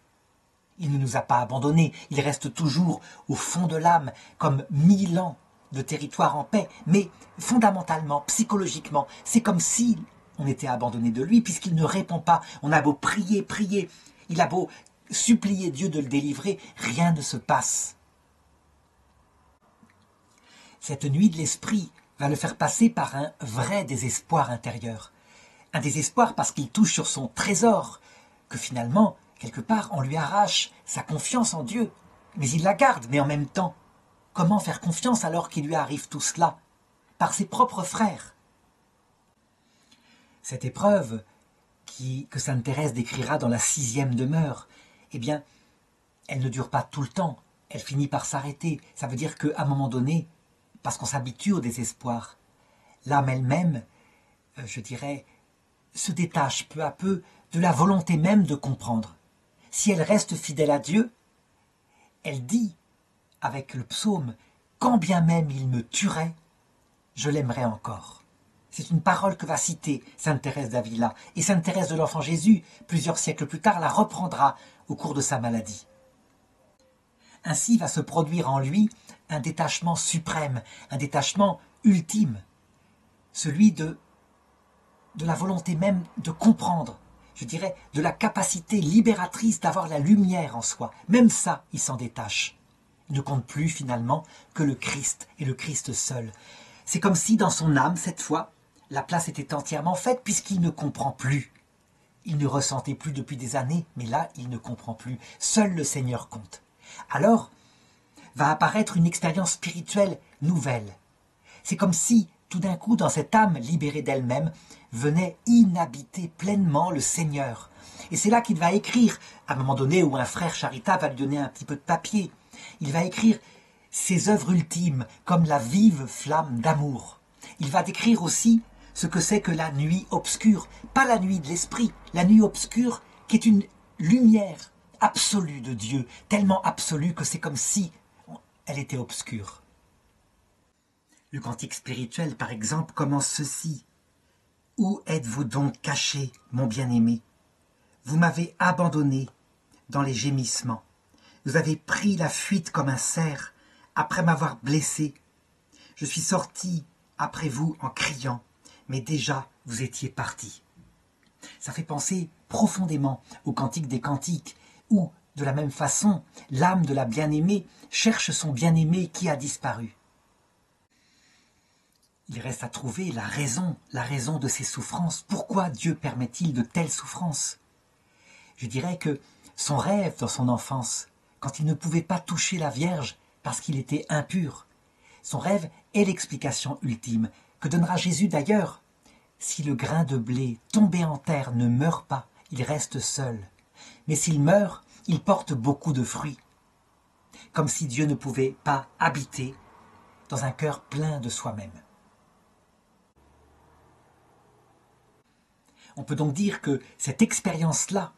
[SPEAKER 1] Il ne nous a pas abandonnés, il reste toujours au fond de l'âme, comme 1000 ans de territoire en paix. Mais fondamentalement, psychologiquement, c'est comme si on était abandonné de lui, puisqu'il ne répond pas. On a beau prier, prier, il a beau supplier Dieu de le délivrer, rien ne se passe. Cette nuit de l'esprit va le faire passer par un vrai désespoir intérieur. Un désespoir parce qu'il touche sur son trésor, que finalement, quelque part, on lui arrache sa confiance en Dieu. Mais il la garde, mais en même temps, comment faire confiance alors qu'il lui arrive tout cela? Par ses propres frères. Cette épreuve que Sainte Thérèse décrira dans la 6e demeure, eh bien, elle ne dure pas tout le temps, elle finit par s'arrêter. Ça veut dire qu'à un moment donné, parce qu'on s'habitue au désespoir, l'âme elle-même, je dirais, se détache peu à peu de la volonté même de comprendre. Si elle reste fidèle à Dieu, elle dit, avec le psaume, « Quand bien même il me tuerait, je l'aimerais encore ». C'est une parole que va citer Sainte Thérèse d'Avila. Et Sainte Thérèse de l'Enfant Jésus, plusieurs siècles plus tard, la reprendra au cours de sa maladie. Ainsi va se produire en lui un détachement suprême, un détachement ultime, celui de la volonté même de comprendre, je dirais, de la capacité libératrice d'avoir la lumière en soi. Même ça, il s'en détache. Il ne compte plus finalement que le Christ et le Christ seul. C'est comme si dans son âme, cette fois, la place était entièrement faite puisqu'il ne comprend plus. Il ne ressentait plus depuis des années, mais là, il ne comprend plus. Seul le Seigneur compte. Alors, va apparaître une expérience spirituelle nouvelle. C'est comme si, tout d'un coup, dans cette âme libérée d'elle-même, venait inhabiter pleinement le Seigneur. Et c'est là qu'il va écrire, à un moment donné où un frère charitable va lui donner un petit peu de papier, il va écrire ses œuvres ultimes, comme la vive flamme d'amour. Il va décrire aussi ce que c'est que la nuit obscure, pas la nuit de l'esprit, la nuit obscure qui est une lumière absolue de Dieu, tellement absolue que c'est comme si elle était obscure. Le cantique spirituel, par exemple, commence ceci. « Où êtes-vous donc caché, mon bien-aimé? Vous m'avez abandonné dans les gémissements. Vous avez pris la fuite comme un cerf après m'avoir blessé. Je suis sorti après vous en criant, mais déjà vous étiez parti. » Ça fait penser profondément au Cantique des Cantiques, où, de la même façon, l'âme de la bien-aimée cherche son bien-aimé qui a disparu. Il reste à trouver la raison de ces souffrances. Pourquoi Dieu permet-il de telles souffrances? Je dirais que son rêve dans son enfance, quand il ne pouvait pas toucher la Vierge parce qu'il était impur, son rêve est l'explication ultime que donnera Jésus d'ailleurs. Si le grain de blé tombé en terre ne meurt pas, il reste seul. Mais s'il meurt, il porte beaucoup de fruits. Comme si Dieu ne pouvait pas habiter dans un cœur plein de soi-même. On peut donc dire que cette expérience-là,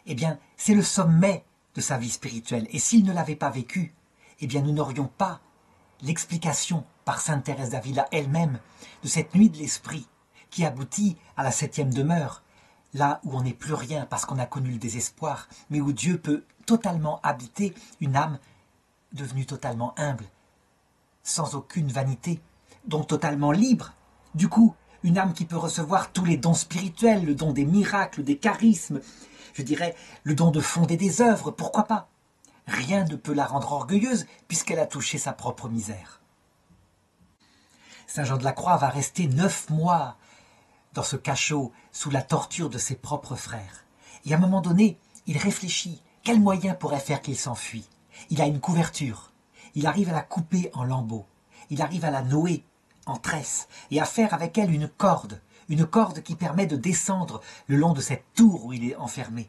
[SPEAKER 1] eh bien, c'est le sommet de sa vie spirituelle. Et s'il ne l'avait pas vécue, eh bien, nous n'aurions pas l'explication par Sainte Thérèse d'Avila elle-même de cette nuit de l'esprit qui aboutit à la 7e demeure, là où on n'est plus rien parce qu'on a connu le désespoir, mais où Dieu peut totalement habiter une âme devenue totalement humble, sans aucune vanité, donc totalement libre. Du coup, une âme qui peut recevoir tous les dons spirituels, le don des miracles, des charismes, je dirais le don de fonder des œuvres, pourquoi pas? Rien ne peut la rendre orgueilleuse puisqu'elle a touché sa propre misère. Saint Jean de la Croix va rester 9 mois dans ce cachot, sous la torture de ses propres frères. Et à un moment donné, il réfléchit. Quel moyen pourrait faire qu'il s'enfuit? Il a une couverture. Il arrive à la couper en lambeaux. Il arrive à la nouer en tresses et à faire avec elle une corde qui permet de descendre le long de cette tour où il est enfermé.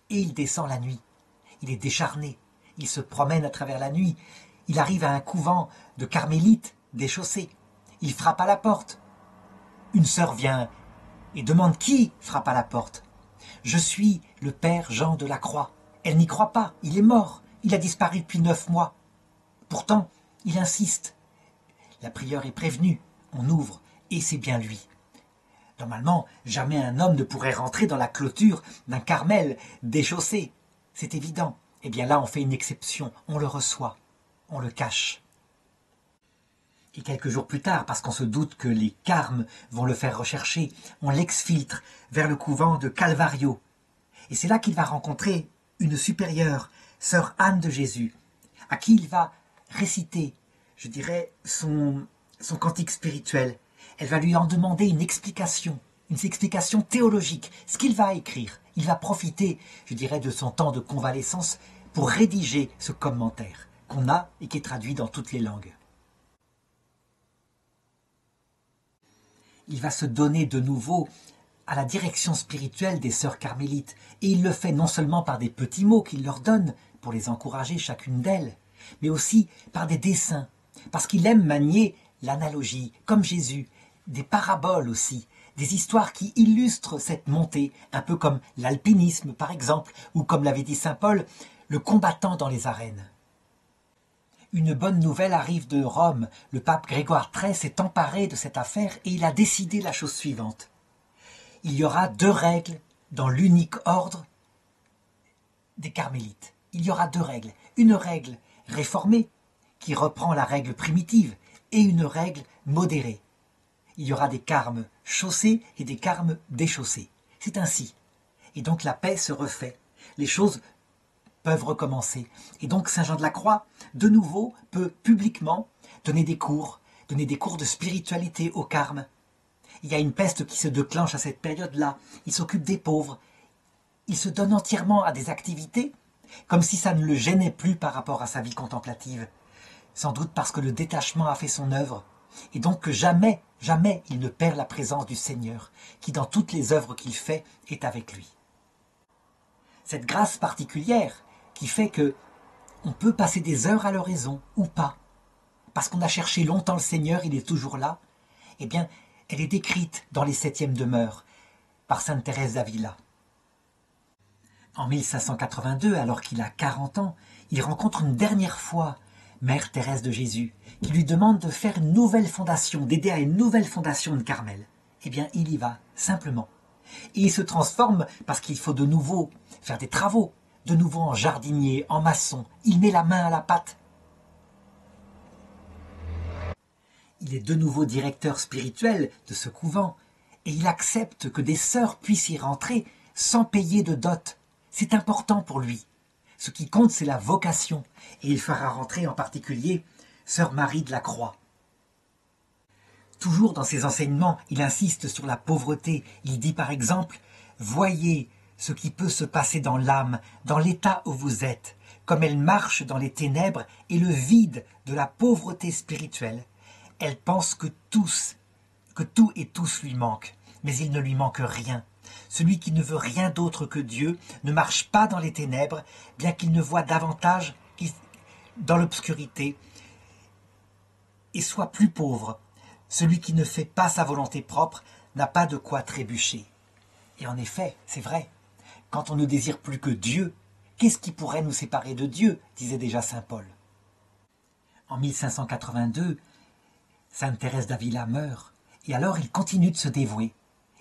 [SPEAKER 1] Et il descend la nuit. Il est décharné. Il se promène à travers la nuit. Il arrive à un couvent de carmélites déchaussés. Il frappe à la porte. Une sœur vient et demande qui frappe à la porte. Je suis le père Jean de la Croix. Elle n'y croit pas, il est mort, il a disparu depuis 9 mois. Pourtant, il insiste. La prieure est prévenue, on ouvre, et c'est bien lui. Normalement, jamais un homme ne pourrait rentrer dans la clôture d'un Carmel déchaussé. C'est évident. Eh bien là, on fait une exception, on le reçoit, on le cache. Et quelques jours plus tard, parce qu'on se doute que les carmes vont le faire rechercher, on l'exfiltre vers le couvent de Calvario. Et c'est là qu'il va rencontrer une supérieure, sœur Anne de Jésus, à qui il va réciter, je dirais, son cantique spirituel. Elle va lui en demander une explication théologique, ce qu'il va écrire. Il va profiter, je dirais, de son temps de convalescence pour rédiger ce commentaire qu'on a et qui est traduit dans toutes les langues. Il va se donner de nouveau à la direction spirituelle des sœurs carmélites, et il le fait non seulement par des petits mots qu'il leur donne pour les encourager chacune d'elles, mais aussi par des dessins, parce qu'il aime manier l'analogie, comme Jésus, des paraboles aussi, des histoires qui illustrent cette montée, un peu comme l'alpinisme par exemple, ou comme l'avait dit saint Paul, le combattant dans les arènes. Une bonne nouvelle arrive de Rome. Le pape Grégoire XIII s'est emparé de cette affaire et il a décidé la chose suivante. Il y aura 2 règles dans l'unique ordre des carmélites. Il y aura 2 règles. Une règle réformée, qui reprend la règle primitive, et une règle modérée. Il y aura des carmes chaussés et des carmes déchaussés. C'est ainsi. Et donc la paix se refait. Les choses peuvent recommencer. Et donc Saint Jean de la Croix, de nouveau, peut publiquement donner des cours de spiritualité aux carmes. Il y a une peste qui se déclenche à cette période-là. Il s'occupe des pauvres. Il se donne entièrement à des activités, comme si ça ne le gênait plus par rapport à sa vie contemplative. Sans doute parce que le détachement a fait son œuvre. Et donc que jamais, jamais il ne perd la présence du Seigneur, qui dans toutes les œuvres qu'il fait est avec lui. Cette grâce particulière qui fait que on peut passer des heures à l'oraison ou pas, parce qu'on a cherché longtemps le Seigneur, il est toujours là, eh bien, elle est décrite dans les 7e demeures par sainte Thérèse d'Avila. En 1582, alors qu'il a 40 ans, il rencontre une dernière fois Mère Thérèse de Jésus, qui lui demande de faire une nouvelle fondation, d'aider à une nouvelle fondation de Carmel. Eh bien, il y va, simplement. Et il se transforme parce qu'il faut de nouveau faire des travaux, de nouveau en jardinier, en maçon. Il met la main à la pâte. Il est de nouveau directeur spirituel de ce couvent et il accepte que des sœurs puissent y rentrer sans payer de dot. C'est important pour lui. Ce qui compte, c'est la vocation. Et il fera rentrer en particulier sœur Marie de la Croix. Toujours dans ses enseignements, il insiste sur la pauvreté. Il dit par exemple « Voyez ce qui peut se passer dans l'âme, dans l'état où vous êtes, comme elle marche dans les ténèbres et le vide de la pauvreté spirituelle. Elle pense que tout et tous lui manquent, mais il ne lui manque rien. Celui qui ne veut rien d'autre que Dieu ne marche pas dans les ténèbres, bien qu'il ne voit davantage dans l'obscurité et soit plus pauvre. Celui qui ne fait pas sa volonté propre n'a pas de quoi trébucher. » Et en effet, c'est vrai. Quand on ne désire plus que Dieu, qu'est-ce qui pourrait nous séparer de Dieu, disait déjà saint Paul. En 1582, sainte Thérèse d'Avila meurt, et alors il continue de se dévouer.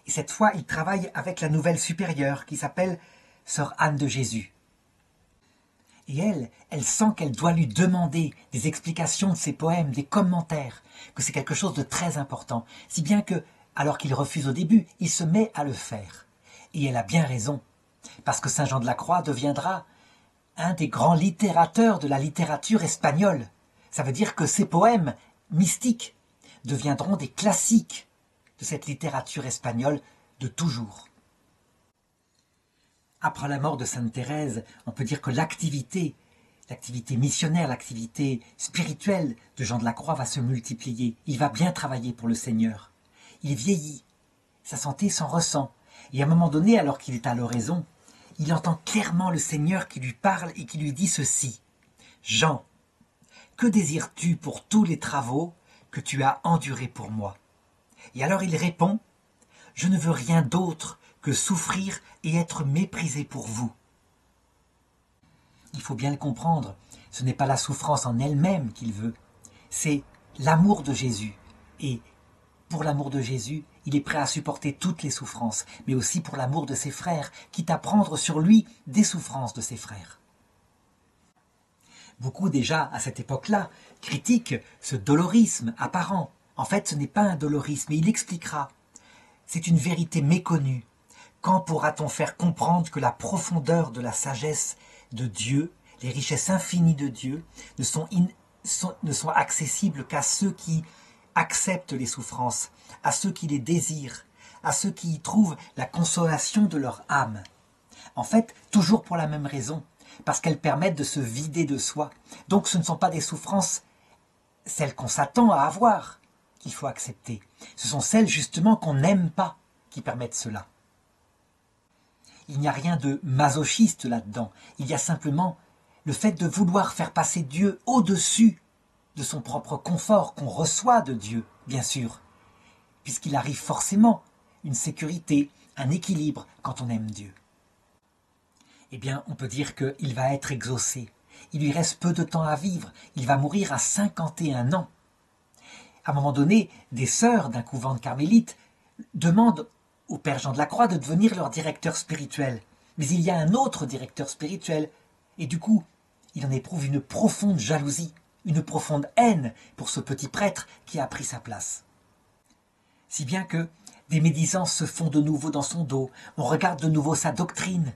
[SPEAKER 1] Et cette fois, il travaille avec la nouvelle supérieure qui s'appelle sœur Anne de Jésus. Et elle sent qu'elle doit lui demander des explications de ses poèmes, des commentaires, que c'est quelque chose de très important, si bien que, alors qu'il refuse au début, il se met à le faire. Et elle a bien raison, parce que Saint Jean de la Croix deviendra un des grands littérateurs de la littérature espagnole. Ça veut dire que ses poèmes mystiques deviendront des classiques de cette littérature espagnole de toujours. Après la mort de Sainte Thérèse, on peut dire que l'activité missionnaire, l'activité spirituelle de Jean de la Croix va se multiplier. Il va bien travailler pour le Seigneur. Il vieillit, sa santé s'en ressent. Et à un moment donné, alors qu'il est à l'oraison, il entend clairement le Seigneur qui lui parle et qui lui dit ceci. « Jean, que désires-tu pour tous les travaux que tu as endurés pour moi ?» Et alors il répond « Je ne veux rien d'autre que souffrir et être méprisé pour vous. » Il faut bien le comprendre, ce n'est pas la souffrance en elle-même qu'il veut, c'est l'amour de Jésus. Et pour l'amour de Jésus, il est prêt à supporter toutes les souffrances, mais aussi pour l'amour de ses frères, quitte à prendre sur lui des souffrances de ses frères. Beaucoup déjà, à cette époque-là, critiquent ce dolorisme apparent. En fait, ce n'est pas un dolorisme, et il expliquera. C'est une vérité méconnue. Quand pourra-t-on faire comprendre que la profondeur de la sagesse de Dieu, les richesses infinies de Dieu, ne sont accessibles qu'à ceux qui acceptent les souffrances, à ceux qui les désirent, à ceux qui y trouvent la consolation de leur âme. En fait, toujours pour la même raison, parce qu'elles permettent de se vider de soi. Donc ce ne sont pas des souffrances, celles qu'on s'attend à avoir, qu'il faut accepter. Ce sont celles justement qu'on n'aime pas qui permettent cela. Il n'y a rien de masochiste là-dedans. Il y a simplement le fait de vouloir faire passer Dieu au-dessus de son propre confort qu'on reçoit de Dieu, bien sûr, puisqu'il arrive forcément une sécurité, un équilibre quand on aime Dieu. Eh bien, on peut dire qu'il va être exaucé. Il lui reste peu de temps à vivre. Il va mourir à 51 ans. À un moment donné, des sœurs d'un couvent de carmélites demandent au père Jean de la Croix de devenir leur directeur spirituel. Mais il y a un autre directeur spirituel. Et du coup, il en éprouve une profonde jalousie, une profonde haine pour ce petit prêtre qui a pris sa place. Si bien que des médisances se font de nouveau dans son dos. On regarde de nouveau sa doctrine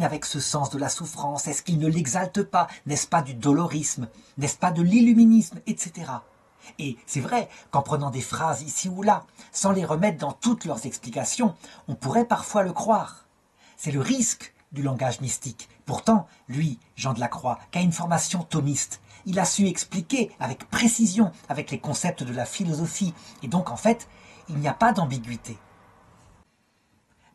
[SPEAKER 1] avec ce sens de la souffrance. Est-ce qu'il ne l'exalte pas? N'est-ce pas du dolorisme? N'est-ce pas de l'illuminisme, etc. Et c'est vrai qu'en prenant des phrases ici ou là, sans les remettre dans toutes leurs explications, on pourrait parfois le croire. C'est le risque du langage mystique. Pourtant, lui, Jean de la Croix, qui a une formation thomiste, il a su expliquer avec précision, avec les concepts de la philosophie. Et donc, en fait, il n'y a pas d'ambiguïté.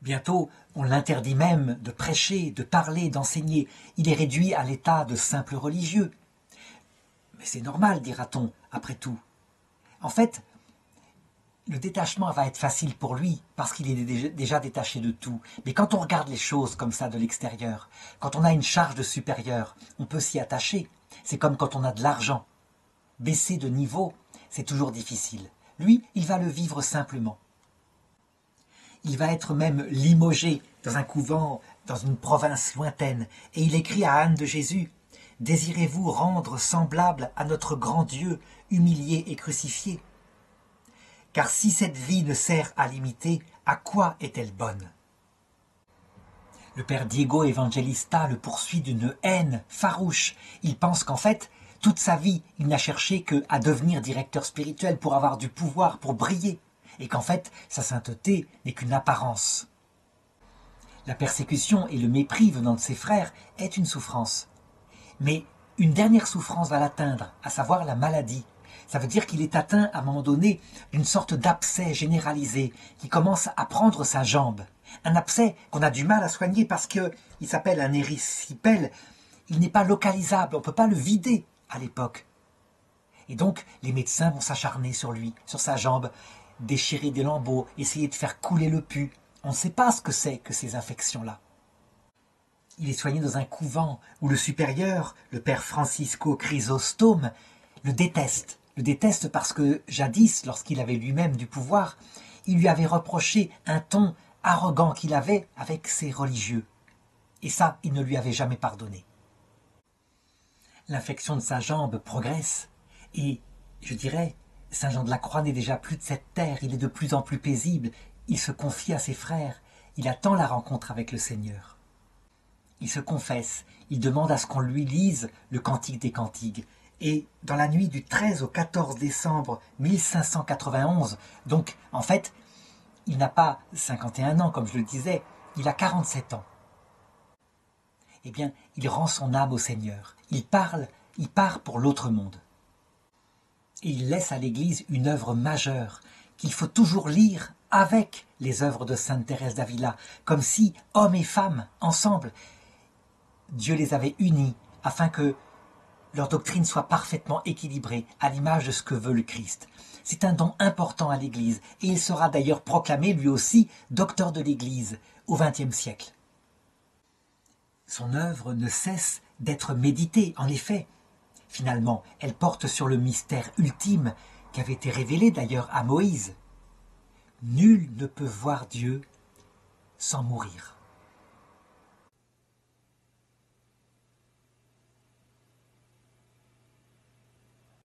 [SPEAKER 1] Bientôt, on l'interdit même de prêcher, de parler, d'enseigner. Il est réduit à l'état de simple religieux. Mais c'est normal, dira-t-on, après tout. En fait, le détachement va être facile pour lui, parce qu'il est déjà détaché de tout. Mais quand on regarde les choses comme ça de l'extérieur, quand on a une charge de supérieur, on peut s'y attacher. C'est comme quand on a de l'argent. Baisser de niveau, c'est toujours difficile. Lui, il va le vivre simplement. Il va être même limogé dans un couvent, dans une province lointaine. Et il écrit à Anne de Jésus, « Désirez-vous rendre semblable à notre grand Dieu, humilié et crucifié ? Car si cette vie ne sert à l'imiter, à quoi est-elle bonne ?» Le père Diego Evangelista le poursuit d'une haine farouche. Il pense qu'en fait, toute sa vie, il n'a cherché qu'à devenir directeur spirituel pour avoir du pouvoir, pour briller, et qu'en fait, sa sainteté n'est qu'une apparence. La persécution et le mépris venant de ses frères est une souffrance. Mais une dernière souffrance va l'atteindre, à savoir la maladie. Ça veut dire qu'il est atteint à un moment donné d'une sorte d'abcès généralisé qui commence à prendre sa jambe. Un abcès qu'on a du mal à soigner parce qu'il s'appelle un érysipèle. Il n'est pas localisable, on ne peut pas le vider à l'époque. Et donc, les médecins vont s'acharner sur lui, sur sa jambe, déchirer des lambeaux, essayer de faire couler le pus. On ne sait pas ce que c'est que ces infections-là. Il est soigné dans un couvent où le supérieur, le père Francisco Chrysostome, le déteste. Le déteste parce que, jadis, lorsqu'il avait lui-même du pouvoir, il lui avait reproché un ton arrogant qu'il avait avec ses religieux. Et ça, il ne lui avait jamais pardonné. L'infection de sa jambe progresse et, je dirais, Saint Jean de la Croix n'est déjà plus de cette terre, il est de plus en plus paisible, il se confie à ses frères, il attend la rencontre avec le Seigneur. Il se confesse, il demande à ce qu'on lui lise le Cantique des Cantiques, Et dans la nuit du 13 au 14 décembre 1591, donc en fait, il n'a pas 51 ans comme je le disais, il a 47 ans. Eh bien, il rend son âme au Seigneur. Il part pour l'autre monde. Et il laisse à l'Église une œuvre majeure qu'il faut toujours lire avec les œuvres de Sainte Thérèse d'Avila, comme si, hommes et femmes, ensemble, Dieu les avait unis afin que leur doctrine soit parfaitement équilibrée à l'image de ce que veut le Christ. C'est un don important à l'Église et il sera d'ailleurs proclamé lui aussi docteur de l'Église au XXe siècle. Son œuvre ne cesse d'être méditée, en effet. Finalement, elle porte sur le mystère ultime qui avait été révélé d'ailleurs à Moïse. Nul ne peut voir Dieu sans mourir.